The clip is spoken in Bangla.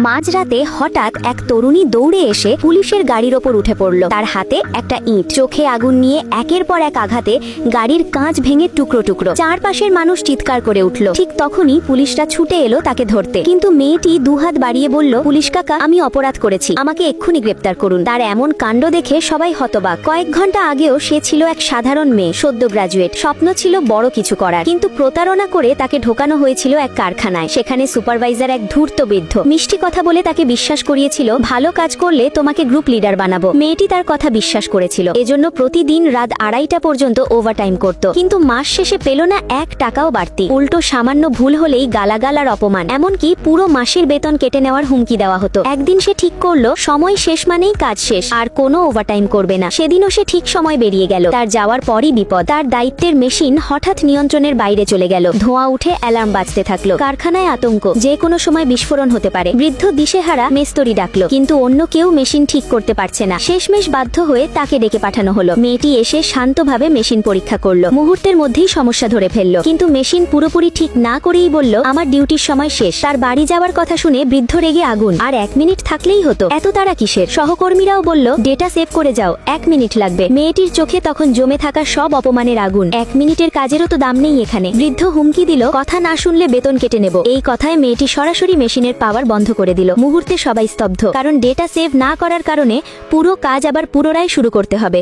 মাঝরাতে হঠাৎ এক তরুণী দৌড়ে এসে পুলিশের গাড়ির ওপর উঠে পড়ল। তার হাতে একটা ইঁট, চোখে আগুন নিয়ে একের পর এক আঘাতে গাড়ির কাঁচ ভেঙে টুকরো টুকরো। চারপাশের মানুষ চিৎকার করে উঠল। ঠিক তখনই পুলিশরা ছুটে এলো তাকে ধরতে, কিন্তু মেয়েটি দুহাত বাড়িয়ে বলল, পুলিশ কাকা, আমি অপরাধ করেছি, আমাকে এক্ষুনি গ্রেপ্তার করুন। তার এমন কাণ্ড দেখে সবাই হতবাক। কয়েক ঘন্টা আগেও সে ছিল এক সাধারণ মেয়ে, সদ্য গ্রাজুয়েট। স্বপ্ন ছিল বড় কিছু করার, কিন্তু প্রতারণা করে তাকে ঢোকানো হয়েছিল এক কারখানায়। সেখানে সুপারভাইজার এক ধূর্ত বৃদ্ধ মিষ্টি কথা বলে তাকে বিশ্বাস করিয়েছিল, ভালো কাজ করলে তোমাকে গ্রুপ লিডার বানাবো। মেয়েটি তার কথা বিশ্বাস করেছিল, এজন্য প্রতিদিন রাত 2:30 পর্যন্ত ওভারটাইম করত। কিন্তু মাস শেষে পেল না 1 টাকাও বাড়তি। উল্টো সামান্য ভুল হলেই গালাগাল আর অপমান, এমনকি পুরো মাসের বেতন কেটে নেওয়ার হুমকি দেওয়া হতো। একদিন সে ঠিক করলো, সময় শেষ মানেই কাজ শেষ, আর কোনো ওভারটাইম করবে না। সেদিনও সে ঠিক সময় বেরিয়ে গেল। তার যাওয়ার পরই বিপদ। তার দায়িত্বের মেশিন হঠাৎ নিয়ন্ত্রণের বাইরে চলে গেল। ধোঁয়া উঠে অ্যালার্ম বাজতে থাকলো। কারখানায় আতঙ্ক, যে কোনো সময় বিস্ফোরণ হতে পারে। বৃদ্ধ দিশেহারা মেস্তরি ডাকলো, কিন্তু অন্য কেউ মেশিন ঠিক করতে পারছে না। শেষমেশ বাধ্য হয়ে তাকে ডেকে পাঠানো হলো। মেয়েটি এসে শান্তভাবে মেশিন পরীক্ষা করলো। মুহূর্তের মধ্যেই সমস্যা ধরে ফেললো, কিন্তু মেশিন পুরোপুরি ঠিক না করেই বলল, আমার ডিউটির সময় শেষ। তার বাড়ি যাওয়ার কথা শুনে বৃদ্ধ রেগে আগুন, আর 1 মিনিট থাকলেই হতো, এত তাড়া কিসের? সহকর্মীরাও বলল, ডেটা সেভ করে যাও, 1 মিনিট লাগবে। মেয়েটির চোখে তখন জমে থাকা সব অপমানের আগুন। 1 মিনিটের কাজেরও তো দাম নেই এখানে। বৃদ্ধ হুমকি দিল, কথা না শুনলে বেতন কেটে নেব। এই কথায় মেয়েটি সরাসরি মেশিনের পাওয়ার বন্ধ করে দিল। মুহূর্তে সবাই স্তব্ধ, কারণ ডেটা সেভ না করার কারণে পুরো কাজ আবার পুনরায় শুরু করতে হবে।